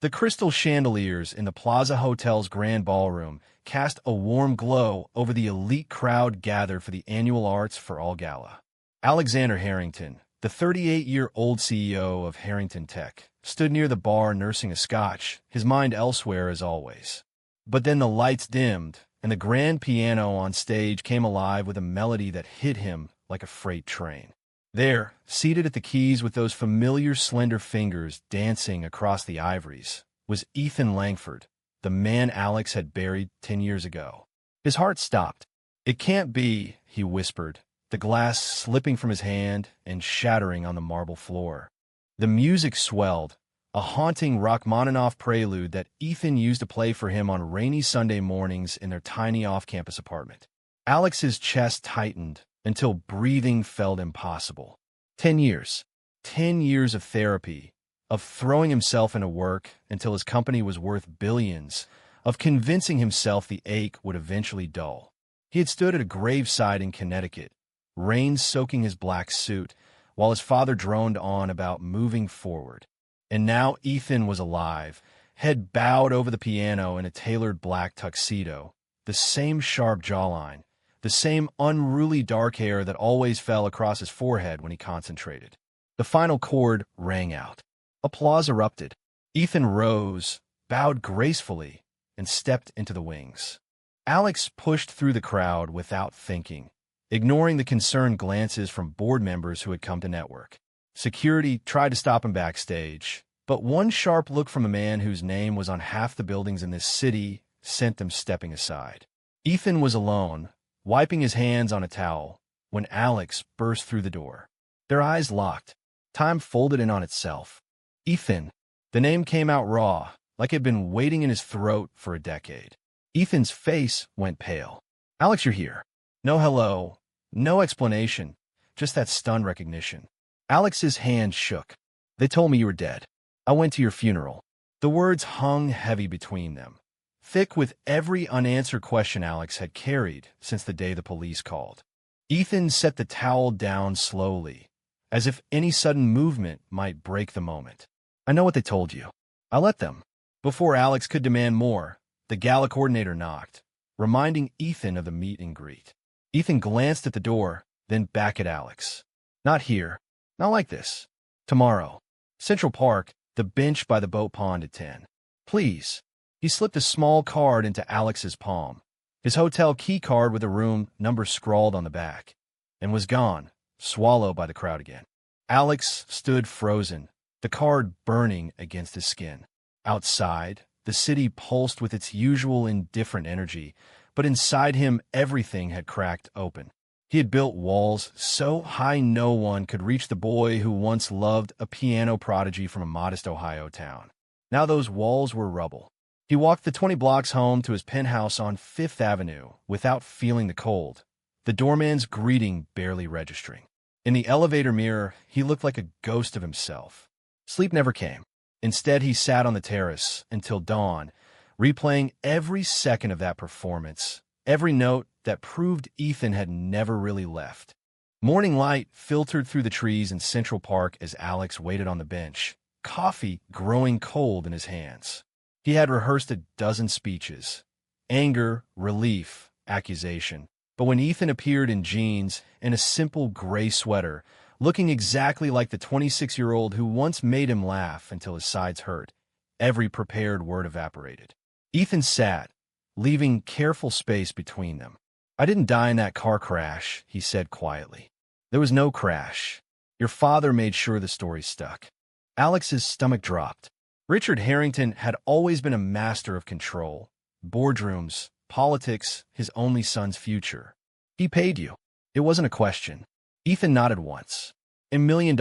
The crystal chandeliers in the Plaza Hotel's grand ballroom cast a warm glow over the elite crowd gathered for the annual Arts for All Gala. Alexander Harrington, the 38-year-old CEO of Harrington Tech, stood near the bar nursing a scotch, his mind elsewhere as always. But then the lights dimmed, and the grand piano on stage came alive with a melody that hit him like a freight train. There, seated at the keys with those familiar slender fingers dancing across the ivories, was Ethan Langford, the man Alex had buried 10 years ago. His heart stopped. "It can't be," he whispered, the glass slipping from his hand and shattering on the marble floor. The music swelled, a haunting Rachmaninoff prelude that Ethan used to play for him on rainy Sunday mornings in their tiny off-campus apartment. Alex's chest tightened until breathing felt impossible. 10 years. 10 years of therapy, of throwing himself into work until his company was worth billions, of convincing himself the ache would eventually dull. He had stood at a graveside in Connecticut, rain soaking his black suit, while his father droned on about moving forward. And now Ethan was alive, head bowed over the piano in a tailored black tuxedo, the same sharp jawline, the same unruly dark hair that always fell across his forehead when he concentrated. The final chord rang out. Applause erupted. Ethan rose, bowed gracefully, and stepped into the wings. Alex pushed through the crowd without thinking, ignoring the concerned glances from board members who had come to network. Security tried to stop him backstage, but one sharp look from a man whose name was on half the buildings in this city sent them stepping aside. Ethan was alone, wiping his hands on a towel, when Alex burst through the door. Their eyes locked. Time folded in on itself. "Ethan." The name came out raw, like it had been waiting in his throat for a decade. Ethan's face went pale. "Alex, you're here." No hello, no explanation, just that stunned recognition. Alex's hand shook. "They told me you were dead. I went to your funeral." The words hung heavy between them, thick with every unanswered question Alex had carried since the day the police called. Ethan set the towel down slowly, as if any sudden movement might break the moment. "I know what they told you. I let them." Before Alex could demand more, the gala coordinator knocked, reminding Ethan of the meet and greet. Ethan glanced at the door, then back at Alex. "Not here. Not like this. Tomorrow. Central Park, the bench by the boat pond at 10. Please." He slipped a small card into Alex's palm, his hotel key card with a room number scrawled on the back, and was gone, swallowed by the crowd again. Alex stood frozen, the card burning against his skin. Outside, the city pulsed with its usual indifferent energy, but inside him everything had cracked open. He had built walls so high no one could reach the boy who once loved a piano prodigy from a modest Ohio town. Now those walls were rubble. He walked the 20 blocks home to his penthouse on Fifth Avenue without feeling the cold, the doorman's greeting barely registering. In the elevator mirror, he looked like a ghost of himself. Sleep never came. Instead, he sat on the terrace until dawn, replaying every second of that performance, every note that proved Ethan had never really left. Morning light filtered through the trees in Central Park as Alex waited on the bench, coffee growing cold in his hands. He had rehearsed a dozen speeches. Anger, relief, accusation. But when Ethan appeared in jeans and a simple gray sweater, looking exactly like the 26-year-old who once made him laugh until his sides hurt, every prepared word evaporated. Ethan sat, leaving careful space between them. "I didn't die in that car crash," he said quietly. "There was no crash. Your father made sure the story stuck." Alex's stomach dropped. Richard Harrington had always been a master of control. Boardrooms, politics, his only son's future. "He paid you." It wasn't a question. Ethan nodded once. $1 million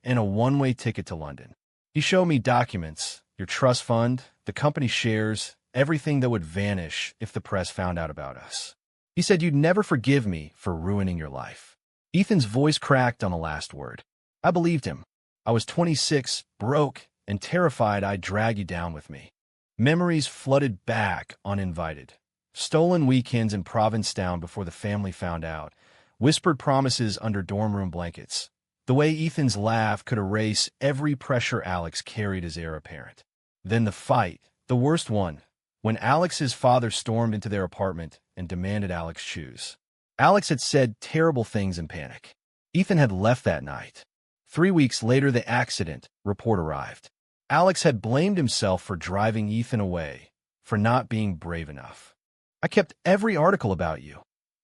and a one-way ticket to London. He showed me documents, your trust fund, the company shares, everything that would vanish if the press found out about us. He said you'd never forgive me for ruining your life. Ethan's voice cracked on the last word. I believed him. I was 26, broke, and terrified I'd drag you down with me. Memories flooded back uninvited. Stolen weekends in Provincetown before the family found out. Whispered promises under dorm room blankets. The way Ethan's laugh could erase every pressure Alex carried as heir apparent. Then the fight, the worst one, when Alex's father stormed into their apartment and demanded Alex choose. Alex had said terrible things in panic. Ethan had left that night. 3 weeks later, the accident report arrived. Alex had blamed himself for driving Ethan away, for not being brave enough. I kept every article about you,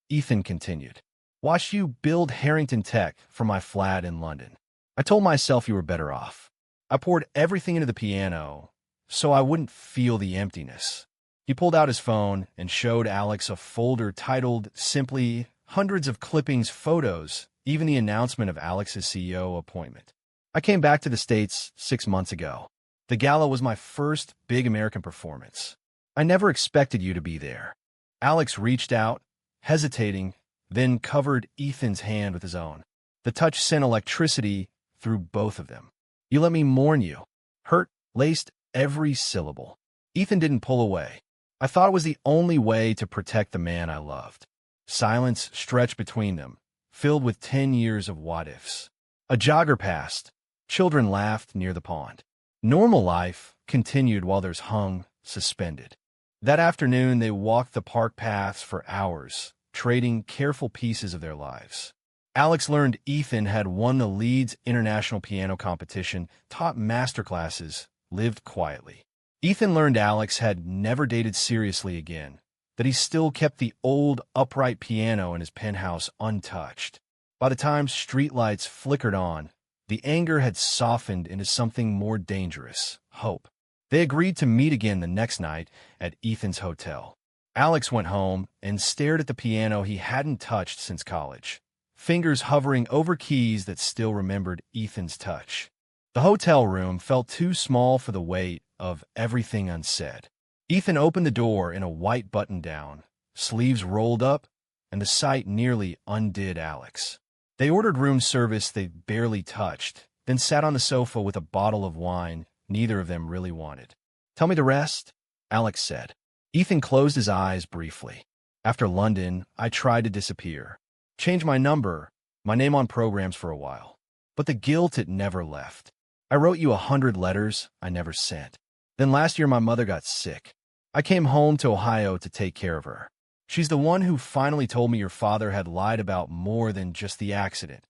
Ethan continued. Watched you build Harrington Tech for my flat in London. I told myself you were better off. I poured everything into the piano so I wouldn't feel the emptiness. He pulled out his phone and showed Alex a folder titled simply hundreds of clippings, photos, even the announcement of Alex's CEO appointment. I came back to the States 6 months ago. The gala was my first big American performance. I never expected you to be there. Alex reached out, hesitating, then covered Ethan's hand with his own. The touch sent electricity through both of them. You let me mourn you. Hurt laced every syllable. Ethan didn't pull away. I thought it was the only way to protect the man I loved. Silence stretched between them, filled with 10 years of what-ifs. A jogger passed. Children laughed near the pond. Normal life continued while theirs hung suspended. That afternoon, they walked the park paths for hours, trading careful pieces of their lives. Alex learned Ethan had won the Leeds International Piano Competition, taught masterclasses, lived quietly. Ethan learned Alex had never dated seriously again, that he still kept the old upright piano in his penthouse untouched. By the time streetlights flickered on, the anger had softened into something more dangerous, hope. They agreed to meet again the next night at Ethan's hotel. Alex went home and stared at the piano he hadn't touched since college, fingers hovering over keys that still remembered Ethan's touch. The hotel room felt too small for the weight of everything unsaid. Ethan opened the door in a white button-down, sleeves rolled up, and the sight nearly undid Alex. They ordered room service they barely touched, then sat on the sofa with a bottle of wine neither of them really wanted. Tell me the rest, Alex said. Ethan closed his eyes briefly. After London, I tried to disappear. Change my number, my name on programs for a while. But the guilt, it never left. I wrote you 100 letters I never sent. Then last year my mother got sick. I came home to Ohio to take care of her. She's the one who finally told me your father had lied about more than just the accident.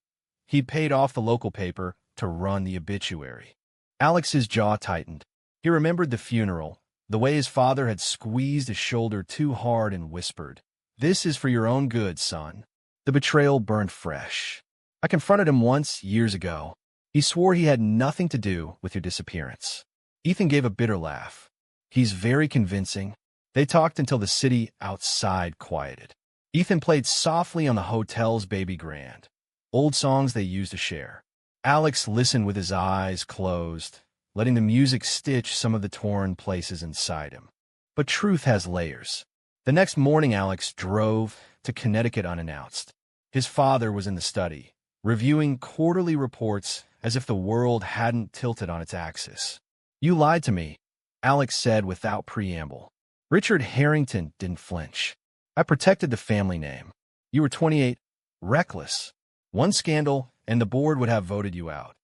He'd paid off the local paper to run the obituary. Alex's jaw tightened. He remembered the funeral, the way his father had squeezed his shoulder too hard and whispered, "This is for your own good, son." The betrayal burned fresh. I confronted him once, years ago. He swore he had nothing to do with your disappearance. Ethan gave a bitter laugh. He's very convincing. They talked until the city outside quieted. Ethan played softly on the hotel's baby grand, old songs they used to share. Alex listened with his eyes closed, letting the music stitch some of the torn places inside him. But truth has layers. The next morning, Alex drove to Connecticut unannounced. His father was in the study, reviewing quarterly reports as if the world hadn't tilted on its axis. You lied to me, Alex said without preamble. Richard Harrington didn't flinch. I protected the family name. You were 28, reckless. One scandal, and the board would have voted you out.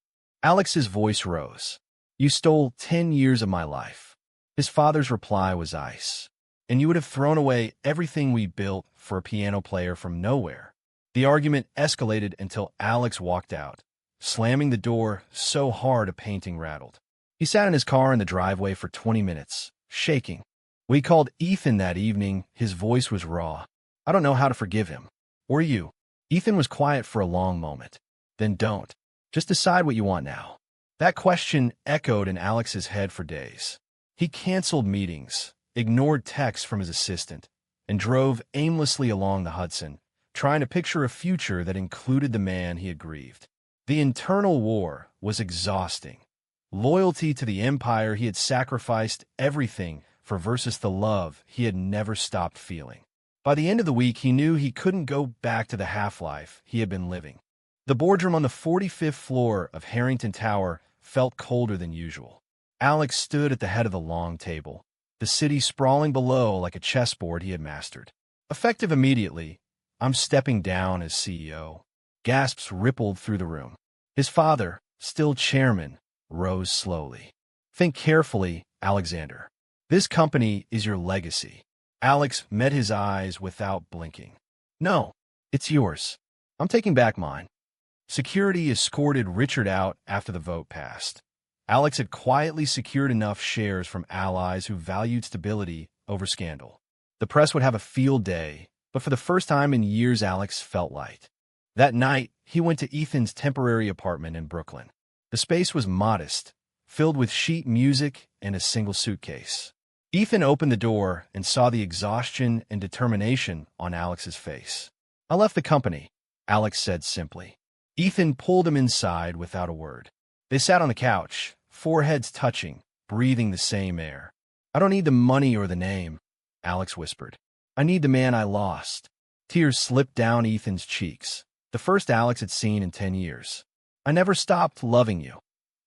Alex's voice rose. You stole 10 years of my life. His father's reply was ice. And you would have thrown away everything we built for a piano player from nowhere. The argument escalated until Alex walked out, slamming the door so hard a painting rattled. He sat in his car in the driveway for 20 minutes, shaking. We called Ethan that evening. His voice was raw. I don't know how to forgive him. Or you. Ethan was quiet for a long moment. Then don't. Just decide what you want now. That question echoed in Alex's head for days. He canceled meetings, ignored texts from his assistant, and drove aimlessly along the Hudson, trying to picture a future that included the man he had grieved. The internal war was exhausting. Loyalty to the empire he had sacrificed everything for versus the love he had never stopped feeling. By the end of the week, he knew he couldn't go back to the half-life he had been living. The boardroom on the 45th floor of Harrington Tower felt colder than usual. Alex stood at the head of the long table, the city sprawling below like a chessboard he had mastered. Effective immediately, I'm stepping down as CEO. Gasps rippled through the room. His father, still chairman, rose slowly. Think carefully, Alexander. This company is your legacy. Alex met his eyes without blinking. No, it's yours. I'm taking back mine. Security escorted Richard out after the vote passed. Alex had quietly secured enough shares from allies who valued stability over scandal. The press would have a field day, but for the first time in years, Alex felt light. That night, he went to Ethan's temporary apartment in Brooklyn. The space was modest, filled with sheet music and a single suitcase. Ethan opened the door and saw the exhaustion and determination on Alex's face. "I left the company," Alex said simply. Ethan pulled him inside without a word. They sat on the couch, foreheads touching, breathing the same air. "I don't need the money or the name," Alex whispered. "I need the man I lost." Tears slipped down Ethan's cheeks, the first Alex had seen in 10 years. "I never stopped loving you,"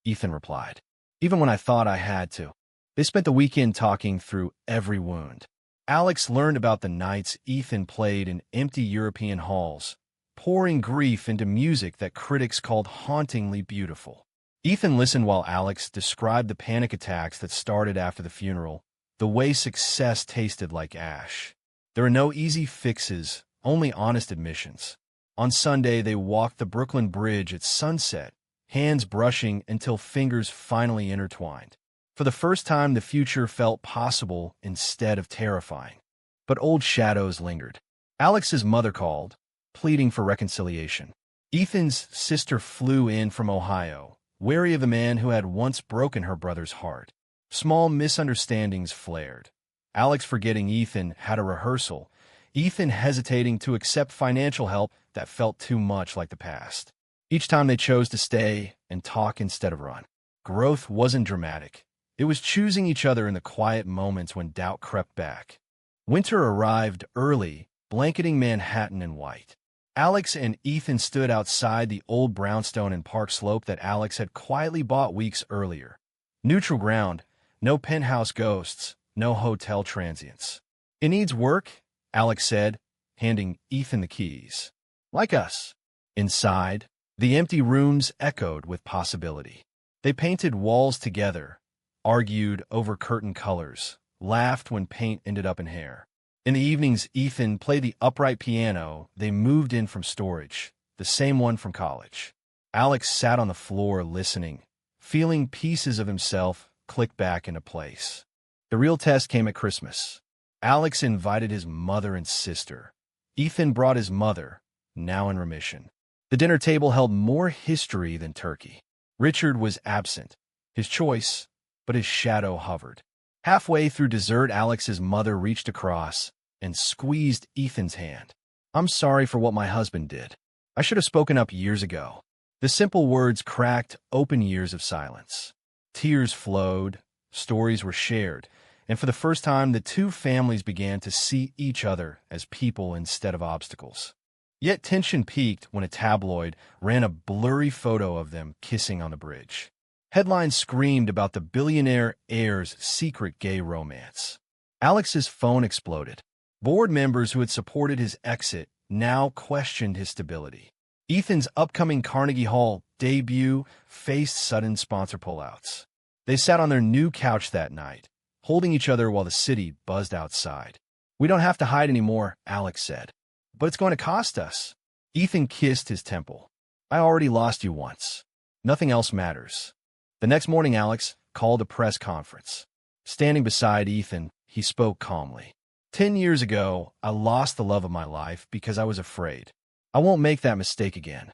Ethan replied, "even when I thought I had to." They spent the weekend talking through every wound. Alex learned about the nights Ethan played in empty European halls, pouring grief into music that critics called hauntingly beautiful. Ethan listened while Alex described the panic attacks that started after the funeral, the way success tasted like ash. There are no easy fixes, only honest admissions. On Sunday, they walked the Brooklyn Bridge at sunset, hands brushing until fingers finally intertwined. For the first time, the future felt possible instead of terrifying. But old shadows lingered. Alex's mother called, pleading for reconciliation. Ethan's sister flew in from Ohio, wary of the man who had once broken her brother's heart. Small misunderstandings flared. Alex forgetting Ethan had a rehearsal, Ethan hesitating to accept financial help that felt too much like the past. Each time they chose to stay and talk instead of run. Growth wasn't dramatic. It was choosing each other in the quiet moments when doubt crept back. Winter arrived early, blanketing Manhattan in white. Alex and Ethan stood outside the old brownstone and Park Slope that Alex had quietly bought weeks earlier. Neutral ground, no penthouse ghosts, no hotel transients. "It needs work," Alex said, handing Ethan the keys. "Like us." Inside, the empty rooms echoed with possibility. They painted walls together, argued over curtain colors, laughed when paint ended up in hair. In the evenings, Ethan played the upright piano they moved in from storage, the same one from college. Alex sat on the floor listening, feeling pieces of himself click back into place. The real test came at Christmas. Alex invited his mother and sister. Ethan brought his mother, now in remission. The dinner table held more history than turkey. Richard was absent, his choice, but his shadow hovered. Halfway through dessert, Alex's mother reached across and squeezed Ethan's hand. "I'm sorry for what my husband did. I should have spoken up years ago." The simple words cracked open years of silence. Tears flowed, stories were shared, and for the first time, the two families began to see each other as people instead of obstacles. Yet tension peaked when a tabloid ran a blurry photo of them kissing on the bridge. Headlines screamed about the billionaire heir's secret gay romance. Alex's phone exploded. Board members who had supported his exit now questioned his stability. Ethan's upcoming Carnegie Hall debut faced sudden sponsor pullouts. They sat on their new couch that night, holding each other while the city buzzed outside. "We don't have to hide anymore," Alex said. "But it's going to cost us." Ethan kissed his temple. "I already lost you once. Nothing else matters." The next morning, Alex called a press conference. Standing beside Ethan, he spoke calmly. 10 years ago, I lost the love of my life because I was afraid. I won't make that mistake again."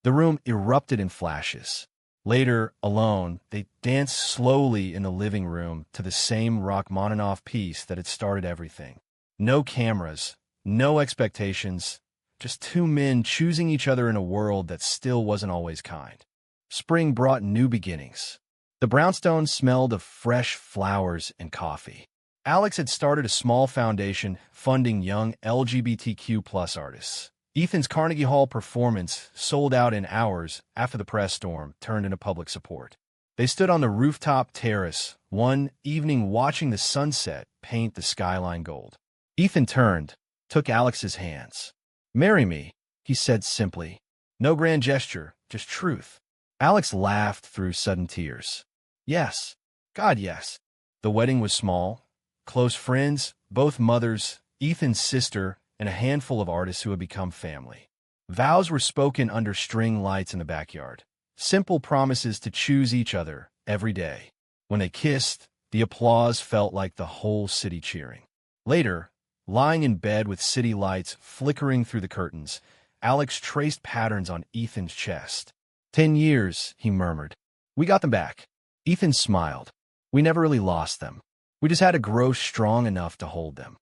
The room erupted in flashes. Later, alone, they danced slowly in the living room to the same Rachmaninoff piece that had started everything. No cameras, no expectations, just two men choosing each other in a world that still wasn't always kind. Spring brought new beginnings. The brownstone smelled of fresh flowers and coffee. Alex had started a small foundation funding young LGBTQ+ artists. Ethan's Carnegie Hall performance sold out in hours after the press storm turned into public support. They stood on the rooftop terrace one evening watching the sunset paint the skyline gold. Ethan turned, took Alex's hands. "Marry me," he said simply. No grand gesture, just truth. Alex laughed through sudden tears. "Yes. God, yes." The wedding was small. Close friends, both mothers, Ethan's sister, and a handful of artists who had become family. Vows were spoken under string lights in the backyard. Simple promises to choose each other every day. When they kissed, the applause felt like the whole city cheering. Later, lying in bed with city lights flickering through the curtains, Alex traced patterns on Ethan's chest. 10 years, he murmured. We got them back. Ethan smiled. We never really lost them. We just had to grow strong enough to hold them.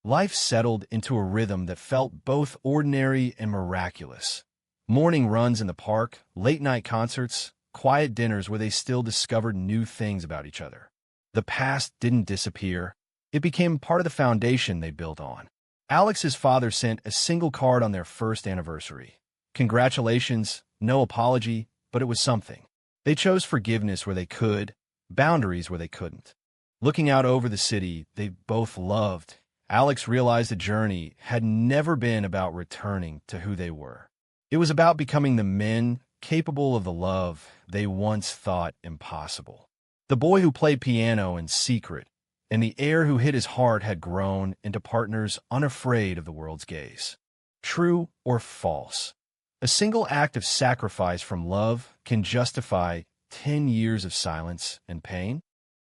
Life settled into a rhythm that felt both ordinary and miraculous. Morning runs in the park, late-night concerts, quiet dinners where they still discovered new things about each other. The past didn't disappear. It became part of the foundation they built on. Alex's father sent a single card on their first anniversary. Congratulations, no apology, but it was something. They chose forgiveness where they could, boundaries where they couldn't. Looking out over the city they both loved, Alex realized the journey had never been about returning to who they were. It was about becoming the men capable of the love they once thought impossible. The boy who played piano in secret and the heir who hid his heart had grown into partners unafraid of the world's gaze. True or false? A single act of sacrifice from love can justify 10 years of silence and pain?